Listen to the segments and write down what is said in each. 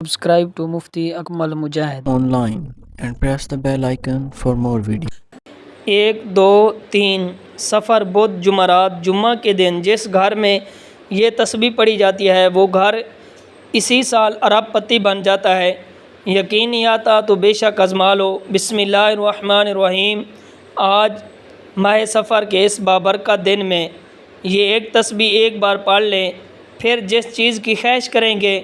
Subscribe to Mufti Akmal Mujahid online and press the bell icon for more videos. 1 2 3 सफ़र बुध जुमरात जुम्मा के दिन जिस घर में ये तस्बीह पढ़ी जाती है वो घर इसी साल अरबपति बन जाता है। यकीन नहीं आता तो बेशक आज़मा लो। बिस्मिल्लाहिर्रहमानिर्रहीम। आज माह सफ़र के इस बाबरकत दिन में ये एक तस्बीह एक बार पढ़ लें, फिर जिस चीज़ की ख्वाहिश करेंगे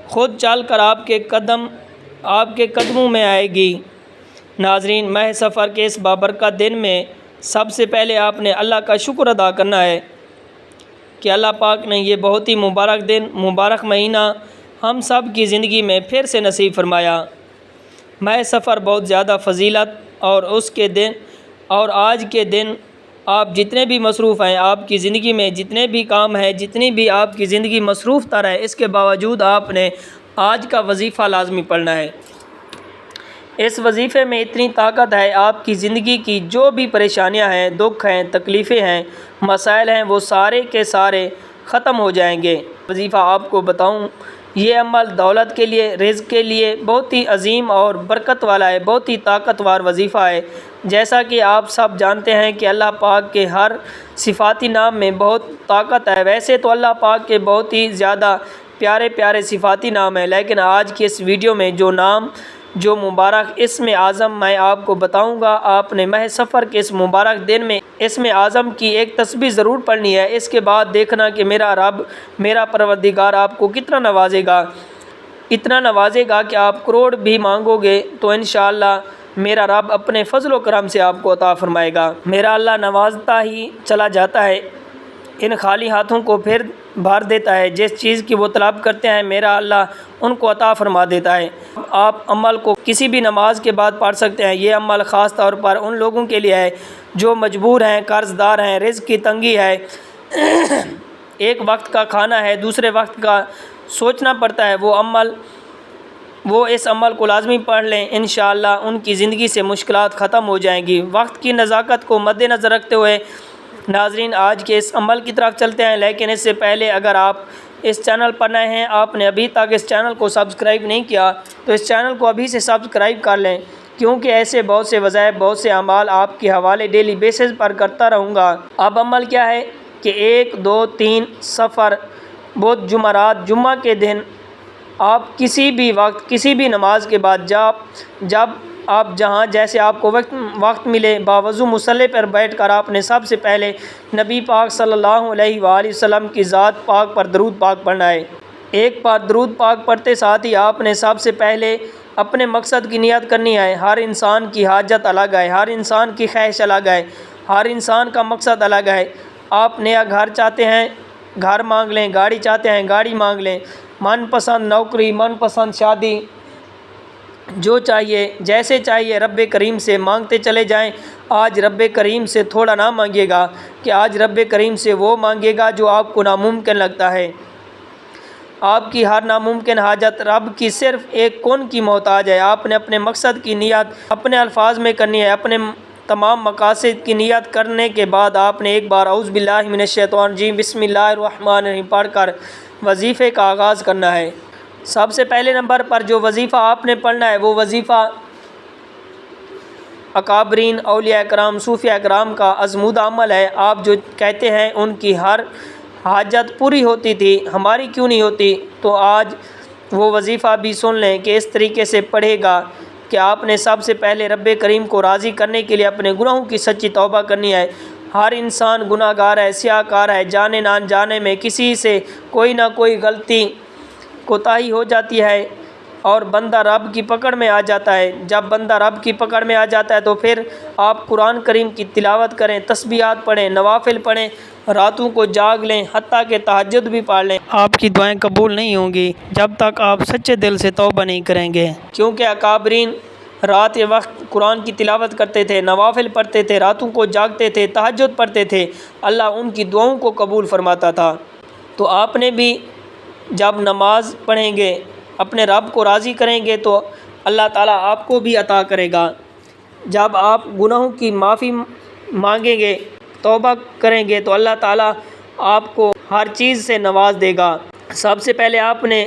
ख़ुद चल कर आपके कदमों में आएगी। नाज़रीन, माह सफ़र के इस बाबरकत दिन में सबसे पहले आपने अल्लाह का शुक्र अदा करना है कि अल्लाह पाक ने ये बहुत ही मुबारक दिन, मुबारक महीना हम सब की ज़िंदगी में फिर से नसीब फरमाया। माह सफ़र बहुत ज़्यादा फ़जीलत और आज के दिन आप जितने भी मसरूफ़ हैं, आपकी ज़िंदगी में जितने भी काम हैं, जितनी भी आपकी ज़िंदगी मसरूफ़ तर है, इसके बावजूद आपने आज का वजीफ़ा लाजमी पढ़ना है। इस वजीफ़े में इतनी ताकत है, आपकी ज़िंदगी की जो भी परेशानियां हैं, दुख हैं, तकलीफ़ें हैं, मसाइल हैं, वो सारे के सारे ख़त्म हो जाएंगे। वजीफ़ा आपको बताऊं, ये अमल दौलत के लिए, रिज़्क़ के लिए बहुत ही अजीम और बरकत वाला है, बहुत ही ताकतवर वजीफ़ा है। जैसा कि आप सब जानते हैं कि अल्लाह पाक के हर सिफ़ाती नाम में बहुत ताकत है। वैसे तो अल्लाह पाक के बहुत ही ज़्यादा प्यारे प्यारे सिफ़ाती नाम हैं, लेकिन आज की इस वीडियो में जो मुबारक इसमें आज़म मैं आपको बताऊंगा, आपने माह सफ़र के इस मुबारक दिन में इसमें आज़म की एक तस्बीह ज़रूर पढ़नी है। इसके बाद देखना कि मेरा रब, मेरा परवरदिगार आपको कितना नवाजेगा, इतना नवाजेगा कि आप करोड़ भी मांगोगे तो इंशाअल्लाह मेरा रब अपने फ़ज़ल करम से आपको अता फ़रमाएगा। मेरा अल्लाह नवाजता ही चला जाता है, इन खाली हाथों को फिर भर देता है। जिस चीज़ की वो तलब करते हैं मेरा अल्लाह उनको अता फ़रमा देता है। आप अमल को किसी भी नमाज के बाद पढ़ सकते हैं। ये अमल ख़ास तौर पर उन लोगों के लिए है जो मजबूर हैं, कर्ज़दार हैं, रिज़्क़ की तंगी है, एक वक्त का खाना है, दूसरे वक्त का सोचना पड़ता है। वो इस अमल को लाजमी पढ़ लें, इंशाअल्लाह उनकी ज़िंदगी से मुश्किलात ख़त्म हो जाएंगी। वक्त की नज़ाकत को मद्देनज़र रखते हुए नाज़रीन आज के इस अमल की तरफ चलते हैं। लेकिन इससे पहले अगर आप इस चैनल पर नए हैं, आपने अभी तक इस चैनल को सब्सक्राइब नहीं किया तो इस चैनल को अभी से सब्सक्राइब कर लें, क्योंकि ऐसे बहुत से वज़ाइफ, बहुत से अमाल आपके हवाले डेली बेसिस पर करता रहूँगा। अब अमल क्या है कि 1 2 3 सफ़र बुध जुमरात जुम्मा के दिन आप किसी भी वक्त, किसी भी नमाज के बाद जब आप जहाँ जैसे आपको वक्त मिले, बावज़ू मुसल्ले पर बैठकर आपने सबसे पहले नबी पाक सल्लल्लाहु अलैहि वसल्लम की ज़ात पाक पर दरूद पाक पढ़ना है। एक बार दरूद पाक पढ़ते साथ ही आपने सबसे पहले अपने मकसद की नियत करनी है। हर इंसान की हाजत अलग है, हर इंसान की ख्वाहिश अलग है, हर इंसान का मकसद अलग है। आप नया घर चाहते हैं, घर मांग लें, गाड़ी चाहते हैं, गाड़ी मांग लें, मनपसंद नौकरी, मनपसंद शादी, जो चाहिए जैसे चाहिए रब्बे करीम से मांगते चले जाएं। आज रब्बे करीम से थोड़ा ना मांगिएगा कि आज रब्बे करीम से वो मांगिएगा जो आपको नामुमकिन लगता है। आपकी हर नामुमकिन हाजत रब की सिर्फ़ एक कौन की मोहताज है। आपने अपने मकसद की नियत अपने अल्फाज में करनी है। अपने तमाम मकासद की नियत करने के बाद आपने एक बार औज़ु बिल्लाहि मिनश शैतानिर रजीम बिस्मिल्लाहिर्रहमानिर्रहीम पढ़कर वजीफ़े का आगाज़ करना है। सबसे पहले नंबर पर जो वजीफ़ा आपने पढ़ना है वो वजीफ़ा अकाबरीन, औलिया कराम, सूफिया कराम का अज़मूदा अमल है। आप जो कहते हैं उनकी हर हाजत पूरी होती थी, हमारी क्यों नहीं होती, तो आज वो वजीफ़ा भी सुन लें कि इस तरीके से पढ़ेगा कि आपने सबसे पहले रब्बे करीम को राज़ी करने के लिए अपने गुनाहों की सच्ची तौबा करनी है। हर इंसान गुनाहगार है, सियाहकार है, जाने ना जाने में किसी से कोई ना कोई गलती कोताही हो जाती है और बंदा रब की पकड़ में आ जाता है। जब बंदा रब की पकड़ में आ जाता है तो फिर आप कुरान करीम की तिलावत करें, तस्बीहात पढ़ें, नवाफिल पढ़ें, रातों को जाग लें, हत्ता के तहज्जुद भी पढ़ लें। आपकी दुआएं कबूल नहीं होंगी जब तक आप सच्चे दिल से तौबा नहीं करेंगे, क्योंकि अकाबरीन रात के वक्त कुरान की तिलावत करते थे, नवाफिल पढ़ते थे, रातों को जागते थे, तहज्जुद पढ़ते थे। अल्लाह उनकी दुआओं को कबूल फरमाता था। तो आपने भी जब नमाज पढ़ेंगे, अपने रब को राज़ी करेंगे तो अल्लाह ताला आपको भी अता करेगा। जब आप गुनाहों की माफ़ी मांगेंगे, तौबा करेंगे तो अल्लाह ताला आपको हर चीज़ से नवाज देगा। सबसे पहले आपने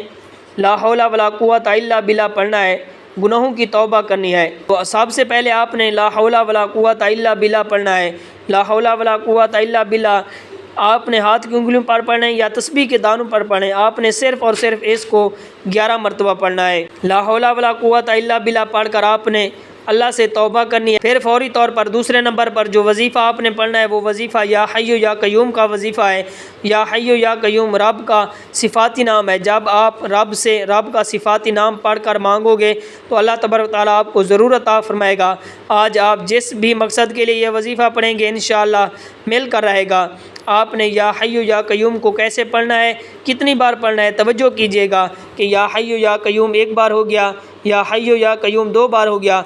لا حول ولا قوت الا باللہ پڑھنا ہے، گناہوں کی توبہ کرنی ہے۔ تو سب سے پہلے آپ نے لا حول ولا قوت الا باللہ پڑھنا ہے۔ لا حول ولا قوت الا باللہ آپ نے ہاتھ کی انگلیوں پر پڑھنا ہے یا تسبیح کے دانوں پر پڑھنا ہے، آپ نے صرف اور صرف اس کو 11 مرتبہ پڑھنا ہے۔ لا حول ولا قوت الا باللہ پڑھ کر آپ نے اللہ سے توبہ کرنی ہے۔ پھر فوری طور پر دوسرے نمبر پر جو وظیفہ آپ نے پڑھنا ہے وہ وظیفہ یا حی یا قیوم کا وظیفہ ہے۔ یا حی یا قیوم رب کا صفاتی نام ہے۔ جب آپ رب کا صفاتی نام پڑھ کر مانگو گے تو اللہ تبارک و تعالیٰ آپ کو ضرور عطا فرمائے گا۔ آج آپ جس بھی مقصد کے لیے یہ وظیفہ پڑھیں گے انشاءاللہ مل کر رہے گا۔ آپ نے یا حی یا قیوم کو کیسے پڑھنا ہے، کتنی بار پڑھنا ہے، توجہ کیجیے گا کہ یا حی یا قیوم ایک بار ہو گیا، یا حی یا قیوم 2 بار ہو گیا۔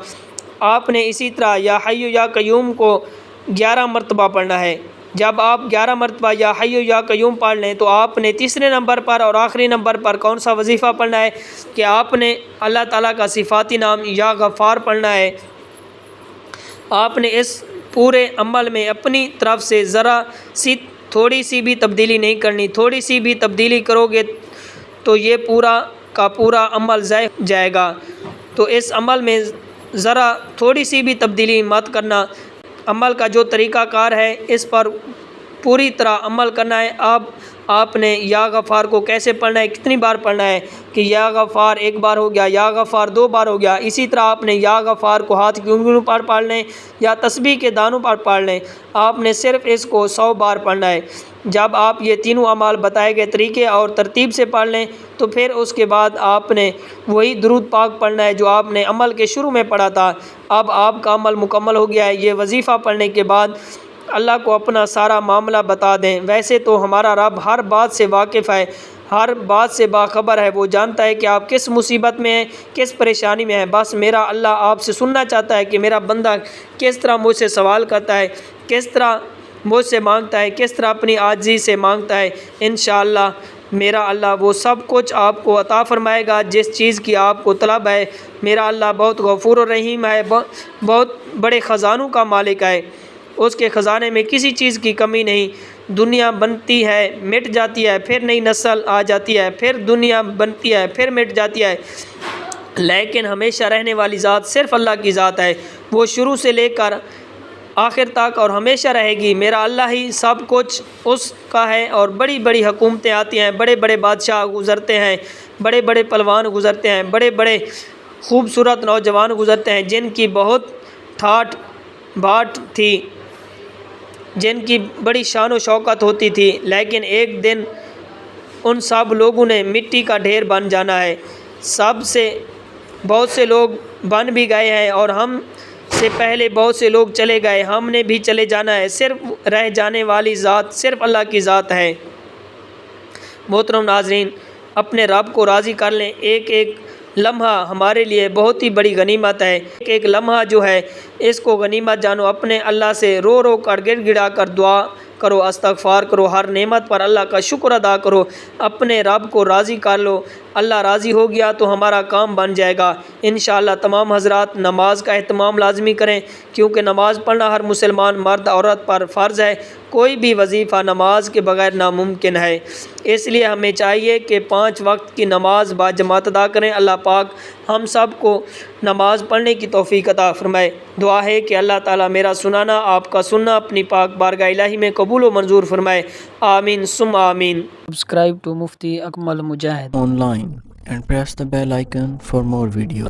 آپ نے اسی طرح یا حی یا قیوم کو 11 مرتبہ پڑھنا ہے۔ جب آپ 11 مرتبہ یا حی یا قیوم پڑھ لیں تو آپ نے تیسرے نمبر پر اور آخری نمبر پر کون سا وظیفہ پڑھنا ہے کہ آپ نے اللہ تعالیٰ کا صفاتی نام یا غفار پڑھنا ہے۔ آپ نے اس پورے عمل میں اپنی طرف سے ذرا سی تھوڑی سی بھی تبدیلی نہیں کرنی۔ تھوڑی سی بھی تبدیلی کرو گے تو یہ پورا کا پورا عمل ضائع جائے گا۔ تو اس عمل میں ذرا تھوڑی سی بھی تبدیلی مت کرنا۔ عمل کا جو طریقہ کار ہے اس پر پوری طرح عمل کرنا ہے۔ اب آپ نے یا غفار کو کیسے پڑھنا ہے، کتنی بار پڑھنا ہے کہ یا غفار 1 بار ہو گیا، یا غفار 2 بار ہو گیا۔ اسی طرح آپ نے یا غفار کو ہاتھ کی انگلیوں پر پڑھ لیں یا تسبیح کے دانوں پر پڑھ لیں، آپ نے صرف اس کو 100 بار پڑھنا ہے۔ جب آپ یہ تینوں اعمال بتائے گئے طریقے اور ترتیب سے پڑھ لیں تو پھر اس کے بعد آپ نے وہی درود پاک پڑھنا ہے جو آپ نے عمل کے شروع میں پڑھا تھا۔ اب آپ کا عمل مکمل ہو گیا ہے۔ یہ وظیفہ پڑھنے کے بعد اللہ کو اپنا سارا معاملہ بتا دیں۔ ویسے تو ہمارا رب ہر بات سے واقف ہے، ہر بات سے باخبر ہے، وہ جانتا ہے کہ آپ کس مصیبت میں ہیں، کس پریشانی میں ہیں۔ بس میرا اللہ آپ سے سننا چاہتا ہے کہ میرا بندہ کس طرح مجھ سے سوال کرتا ہے، کس طرح مجھ سے مانگتا ہے، کس طرح اپنی عاجزی سے مانگتا ہے۔ انشاءاللہ میرا اللہ وہ سب کچھ آپ کو عطا فرمائے گا جس چیز کی آپ کو طلب ہے۔ میرا اللہ بہت غفور و رحیم ہے، بہت بڑے خزانوں کا مالک ہے۔ اس کے خزانے میں کسی چیز کی کمی نہیں۔ دنیا بنتی ہے، مٹ جاتی ہے، پھر نئی نسل آ جاتی ہے، پھر دنیا بنتی ہے، پھر مٹ جاتی ہے، لیکن ہمیشہ رہنے والی ذات صرف اللہ کی ذات ہے۔ وہ شروع سے لے کر آخر تک اور ہمیشہ رہے گی۔ میرا اللہ ہی سب کچھ اس کا ہے، اور بڑی بڑی حکومتیں آتی ہیں، بڑے بڑے بادشاہ گزرتے ہیں، بڑے بڑے پہلوان گزرتے ہیں، بڑے بڑے خوبصورت نوجوان گزرتے ہیں جن کی بہت ٹھاٹ بھاٹ تھی، جن کی بڑی شان و شوکت ہوتی تھی، لیکن ایک دن ان سب لوگوں نے مٹی کا ڈھیر بن جانا ہے۔ بہت سے لوگ بن بھی گئے ہیں اور ہم سے پہلے بہت سے لوگ چلے گئے، ہم نے بھی چلے جانا ہے۔ صرف رہ جانے والی ذات صرف اللہ کی ذات ہے۔ محترم ناظرین، اپنے رب کو راضی کر لیں۔ ایک ایک لمحہ ہمارے لیے بہت ہی بڑی غنیمت ہے۔ ایک ایک لمحہ جو ہے اس کو غنیمت جانو۔ اپنے اللہ سے رو رو کر گڑ گڑا کر دعا کرو، استغفار کرو، ہر نعمت پر اللہ کا شکر ادا کرو، اپنے رب کو راضی کر لو۔ اللہ راضی ہو گیا تو ہمارا کام بن جائے گا انشاءاللہ۔ تمام حضرات نماز کا اہتمام لازمی کریں، کیونکہ نماز پڑھنا ہر مسلمان مرد عورت پر فرض ہے۔ کوئی بھی وظیفہ نماز کے بغیر ناممکن ہے۔ اس لیے ہمیں چاہیے کہ 5 وقت کی نماز باجماعت ادا کریں۔ اللہ پاک ہم سب کو نماز پڑھنے کی توفیق عطا فرمائے۔ دعا ہے کہ اللہ تعالیٰ میرا سنانا، آپ کا سننا اپنی پاک بارگاہ الہی میں قبول و منظور فرمائے۔ آمین ثم آمین۔ Subscribe to Mufti Akmal Mujahid online and press the bell icon for more videos.